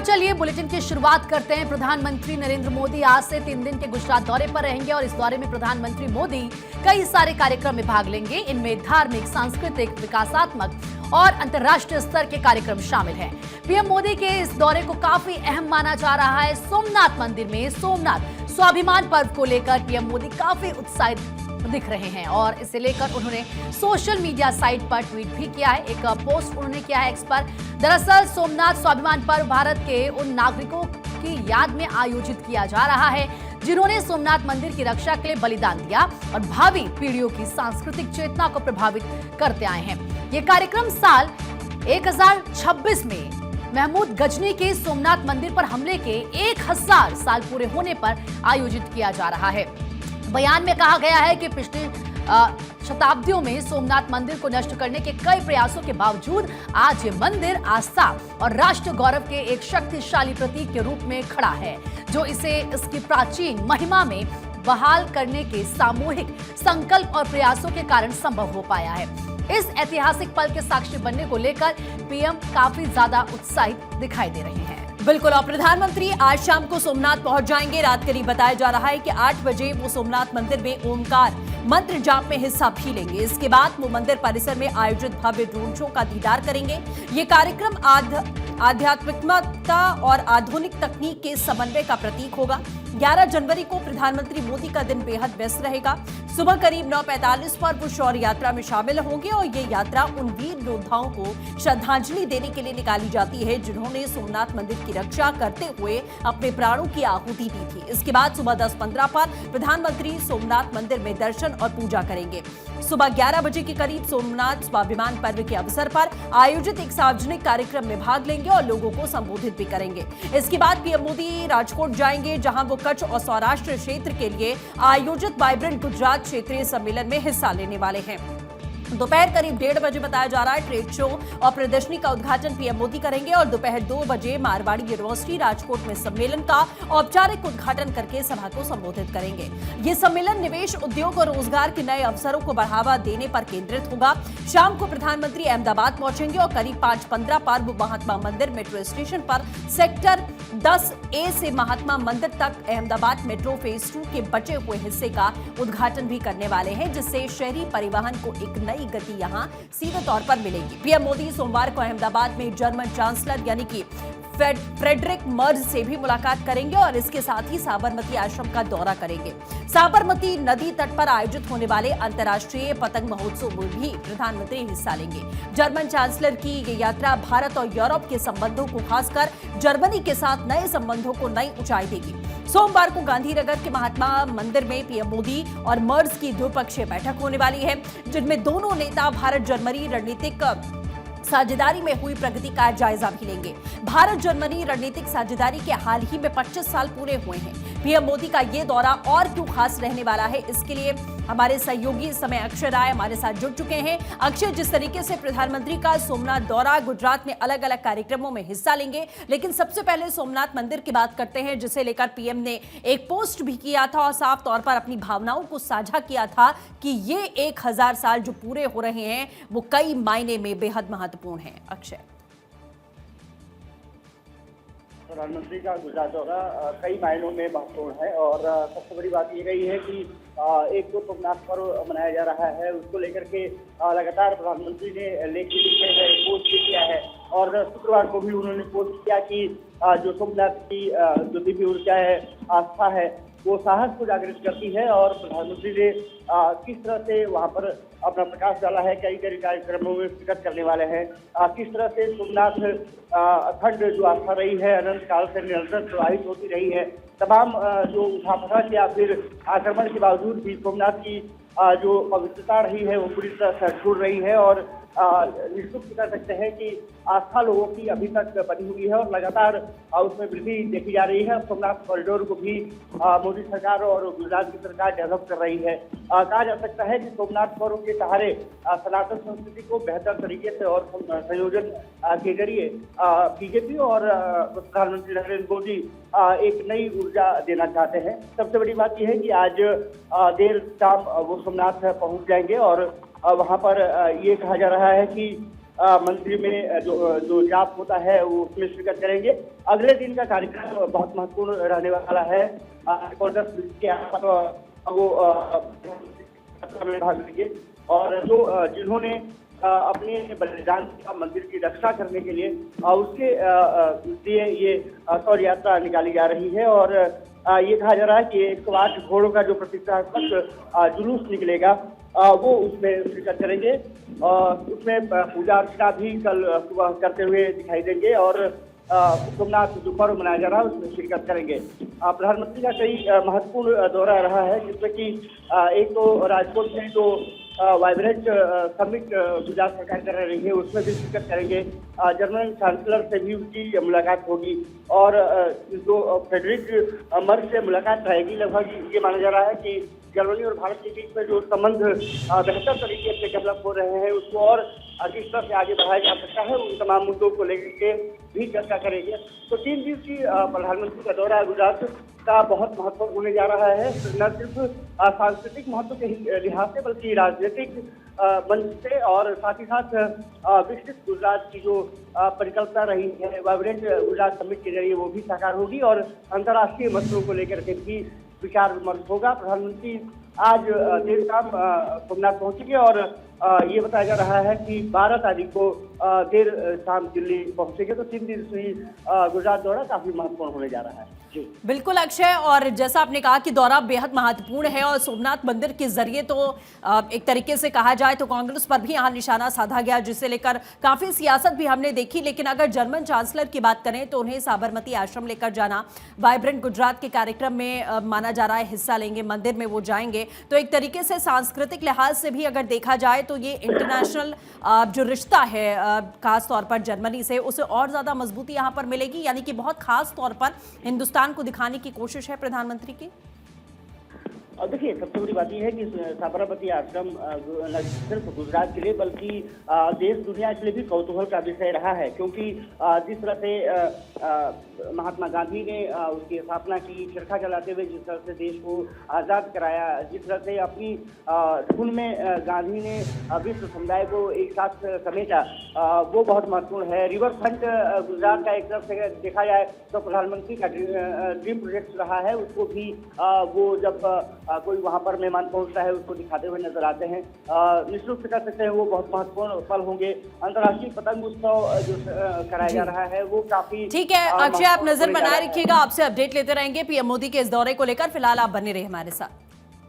चलिए बुलेटिन की शुरुआत करते हैं। प्रधानमंत्री नरेंद्र मोदी आज से 3 दिन के गुजरात दौरे पर रहेंगे और इस दौरे में प्रधानमंत्री मोदी कई सारे कार्यक्रम में भाग लेंगे। इनमें धार्मिक, सांस्कृतिक, विकासात्मक और अंतर्राष्ट्रीय स्तर के कार्यक्रम शामिल हैं। पीएम मोदी के इस दौरे को काफी अहम माना जा रहा है। सोमनाथ मंदिर में सोमनाथ स्वाभिमान पर्व को लेकर पीएम मोदी काफी उत्साहित दिख रहे हैं और इसे लेकर उन्होंने सोशल मीडिया साइट पर ट्वीट भी किया है। एक पोस्ट उन्होंने किया है एक्स पर। दरअसल सोमनाथ स्वाभिमान पर्व भारत के उन नागरिकों की याद में आयोजित किया जा रहा है जिन्होंने सोमनाथ मंदिर की रक्षा के लिए बलिदान दिया और भावी पीढ़ियों की सांस्कृतिक चेतना को प्रभावित करते आए हैं। ये कार्यक्रम साल 1026 में महमूद गजनी के सोमनाथ मंदिर पर हमले के 1000 साल पूरे होने पर आयोजित किया जा रहा है। बयान में कहा गया है कि पिछले शताब्दियों में सोमनाथ मंदिर को नष्ट करने के कई प्रयासों के बावजूद आज ये मंदिर आस्था और राष्ट्र गौरव के एक शक्तिशाली प्रतीक के रूप में खड़ा है, जो इसे इसकी प्राचीन महिमा में बहाल करने के सामूहिक संकल्प और प्रयासों के कारण संभव हो पाया है। इस ऐतिहासिक पल के साक्षी बनने को लेकर पीएम काफी ज्यादा उत्साहित दिखाई दे रहे हैं। बिल्कुल, और प्रधानमंत्री आज शाम को सोमनाथ पहुंच जाएंगे। रात करीब बताया जा रहा है कि 8 बजे वो सोमनाथ मंदिर में ओमकार मंत्र जाप में हिस्सा भी लेंगे। इसके बाद वो मंदिर परिसर में आयोजित भव्य ड्रोन शो का दीदार करेंगे। ये कार्यक्रम आध्यात्मिकता और आधुनिक तकनीक के समन्वय का प्रतीक होगा। 11 जनवरी को प्रधानमंत्री मोदी का दिन बेहद व्यस्त रहेगा। सुबह करीब 9:45 पर वो शौर्य यात्रा में शामिल होंगे और ये यात्रा उन वीर योद्धाओं को श्रद्धांजलि देने के लिए निकाली जाती है जिन्होंने सोमनाथ मंदिर की रक्षा करते हुए अपने प्राणों की आहुति दी थी। इसके बाद सुबह 10:15 पर प्रधानमंत्री सोमनाथ मंदिर में दर्शन और पूजा करेंगे। सुबह 11 बजे के करीब सोमनाथ स्वाभिमान पर्व के अवसर पर आयोजित एक सार्वजनिक कार्यक्रम में भाग लेंगे और लोगों को संबोधित भी करेंगे। इसके बाद पीएम मोदी राजकोट जाएंगे, जहां वो कच्छ और सौराष्ट्र क्षेत्र के लिए आयोजित वाइब्रेंट गुजरात क्षेत्रीय सम्मेलन में हिस्सा लेने वाले हैं। दोपहर करीब 1:30 बजे बताया जा रहा है ट्रेड शो और प्रदर्शनी का उद्घाटन पीएम मोदी करेंगे और दोपहर 2 बजे मारवाड़ी यूनिवर्सिटी राजकोट में सम्मेलन का औपचारिक उद्घाटन करके सभा को संबोधित करेंगे। ये सम्मेलन निवेश, उद्योग और रोजगार के नए अवसरों को बढ़ावा देने पर केंद्रित होगा। शाम को प्रधानमंत्री अहमदाबाद पहुंचेंगे और करीब 5:15 पर वो महात्मा मंदिर मेट्रो स्टेशन पर सेक्टर 10A से महात्मा मंदिर तक अहमदाबाद मेट्रो फेज 2 के बचे हुए हिस्से का उद्घाटन भी करने वाले हैं, जिससे शहरी परिवहन को एक नई गति यहां सीधे तौर पर मिलेगी। पीएम मोदी सोमवार को अहमदाबाद में जर्मन चांसलर यानी कि फ्रेडरिक मर्ज से भी मुलाकात करेंगे और इसके साथ ही साबरमती आश्रम का दौरा करेंगे। साबरमती नदी तट पर आयोजित होने वाले अंतर्राष्ट्रीय पतंग महोत्सव में भी प्रधानमंत्री हिस्सा लेंगे। जर्मन चांसलर की ये यात्रा भारत और यूरोप के संबंधों को, खासकर जर्मनी के साथ नए संबंधों को नई ऊंचाई देगी। सोमवार को गांधीनगर के महात्मा मंदिर में पीएम मोदी और मर्ज की द्विपक्षीय बैठक होने वाली है, जिनमें दोनों नेता भारत जर्मनी रणनीतिक साझेदारी में हुई प्रगति का जायजा भी लेंगे। भारत जर्मनी रणनीतिक साझेदारी के हाल ही में 25 साल पूरे हुए हैं। पीएम मोदी का ये दौरा और क्यों खास रहने वाला है, इसके लिए हमारे सहयोगी इस समय अक्षय राय हमारे साथ जुड़ चुके हैं। अक्षय, जिस तरीके से प्रधानमंत्री का सोमनाथ दौरा, गुजरात में अलग अलग कार्यक्रमों में हिस्सा लेंगे, लेकिन सबसे पहले सोमनाथ मंदिर की बात करते हैं, जिसे लेकर पीएम ने एक पोस्ट भी किया था और साफ तौर पर अपनी भावनाओं को साझा किया था कि ये 1000 साल जो पूरे हो रहे हैं वो कई मायने में बेहद महत्वपूर्ण है। अक्षय, प्रधानमंत्री का गुजरात दौरा कई मायनों में महत्वपूर्ण है और सबसे बड़ी बात ये रही है कि एक तो सोमनाथ पर्व मनाया जा रहा है, उसको लेकर के लगातार प्रधानमंत्री ने लेख भी लिखे हैं, पोस्ट भी किया है और शुक्रवार को भी उन्होंने पोस्ट किया कि जो सोमनाथ की जो दिव्य ऊर्जा है, आस्था है, वो साहस को जागृत करती है और प्रधानमंत्री ने किस तरह से वहाँ पर अपना प्रकाश डाला है, कई कई कार्यक्रमों में शिरकत करने वाले हैं, किस तरह से सोमनाथ अखंड जो आस्था रही है, अनंत काल से निरंतर प्रवाहित होती रही है। तमाम जो उठापटक या फिर आक्रमण के बावजूद भी सोमनाथ की जो पवित्रता रही है वो पूरी तरह से छूट रही है और निश्चित कर सकते हैं कि आस्था लोगों की अभी तक बनी हुई है और लगातार उसमें वृद्धि देखी जा रही है। सोमनाथ कॉरिडोर को भी मोदी सरकार और गुजरात की सरकार डेवलप कर रही है। कहा जा सकता है कि सोमनाथ पर्व के सहारे सनातन संस्कृति को बेहतर तरीके से और संयोजन के जरिए बीजेपी और प्रधानमंत्री नरेंद्र मोदी एक नई ऊर्जा देना चाहते हैं। सबसे बड़ी बात यह है कि आज देर शाम वो सोमनाथ पहुंच जाएंगे और वहां पर ये कहा जा रहा है कि मंत्री में जो जाप होता है वो उसमें शिरकत करेंगे। अगले दिन का कार्यक्रम बहुत महत्वपूर्ण रहने वाला है। 10 के आसपास वो में भाग लेंगे और जो जिन्होंने अपने बलिदान का मंदिर की रक्षा करने के लिए उसके लिए ये शौर्य यात्रा निकाली जा रही है। और ये कहा जा रहा है कि 108 घोड़ों का जो प्रतीकात्मक जुलूस निकलेगा वो उसमें शिरकत करेंगे और उसमें पूजा अर्चना भी कल सुबह करते हुए दिखाई देंगे और सोमनाथ जो पर्व मनाया जा रहा है उसमें शिरकत करेंगे। प्रधानमंत्री का कई महत्वपूर्ण दौरा रहा है, जिसमें कि एक तो राजकोट में जो वाइब्रेंट समिट गुजरात सरकार कर रही है उसमें भी शिरकत करेंगे। जर्मन चांसलर से भी उनकी मुलाकात होगी और जो फ्रेडरिक मर्ज से मुलाकात रहेगी। लगभग ये माना जा रहा है कि जर्मनी और भारत के बीच में जो संबंध बेहतर तरीके से डेवलप हो रहे हैं उसको और किस तरह से आगे बढ़ाया जा सकता है, उन तमाम मुद्दों को लेकर भी चर्चा करेंगे। तो 3 दिवसीय प्रधानमंत्री का दौरा गुजरात का बहुत महत्वपूर्ण होने जा रहा है, न सिर्फ सांस्कृतिक महत्व के लिहाज से बल्कि राजनीतिक मंच से और साथ ही साथ विकसित गुजरात की जो परिकल्पना रही है वाइब्रेंट गुजरात समिट के जरिए वो भी साकार होगी और अंतर्राष्ट्रीय मसलों को लेकर के भी विचार विमर्श होगा। प्रधानमंत्री आज देर शाम सोमनाथ पहुंचेंगे और ये बताया जा रहा है कि 12 तारीख को देर शाम दिल्ली पहुंचेंगे। तो 3 दिवसीय गुजरात दौरा काफी महत्वपूर्ण होने जा रहा है। बिल्कुल अक्षय, और जैसा आपने कहा कि दौरा बेहद महत्वपूर्ण है और सोमनाथ मंदिर के जरिए तो एक तरीके से कहा जाए तो कांग्रेस पर भी यहाँ निशाना साधा गया, जिसे लेकर काफी सियासत भी हमने देखी। लेकिन अगर जर्मन चांसलर की बात करें तो उन्हें साबरमती आश्रम लेकर जाना, वाइब्रेंट गुजरात के कार्यक्रम में माना जा रहा है हिस्सा लेंगे, मंदिर में वो जाएंगे, तो एक तरीके से सांस्कृतिक लिहाज से भी अगर देखा जाए तो ये इंटरनेशनल जो रिश्ता है खास तौर पर जर्मनी से, उसे और ज्यादा मजबूती यहाँ पर मिलेगी। यानी कि बहुत खास तौर पर हिंदुस्तान को दिखाने की कोशिश है प्रधानमंत्री की। और देखिए, सबसे बड़ी बात यह है कि साबरमती आश्रम न सिर्फ गुजरात के लिए बल्कि देश दुनिया के लिए भी कौतूहल का विषय रहा है, क्योंकि जिस तरह से महात्मा गांधी ने उसकी स्थापना की, चरखा चलाते हुए जिस तरह से देश को आज़ाद कराया, जिस तरह से अपनी धुन में गांधी ने विश्व समुदाय को एक साथ समेटा, वो बहुत महत्वपूर्ण है। रिवर फ्रंट गुजरात का एक तरफ से देखा जाए तो प्रधानमंत्री का ड्रीम प्रोजेक्ट रहा है, उसको भी वो जब कोई वहां पर मेहमान पहुंचता है उसको दिखाते हुए नजर आते हैं। निश्चित रूप से कह सकते हैं वो बहुत महत्वपूर्ण पल होंगे। अंतर्राष्ट्रीय पतंग उत्सव जो कराया जा रहा है वो काफी ठीक है। अक्षय, आप नजर बनाए रखिएगा, आपसे अपडेट लेते रहेंगे पीएम मोदी के इस दौरे को लेकर। फिलहाल आप बने रहे हमारे साथ।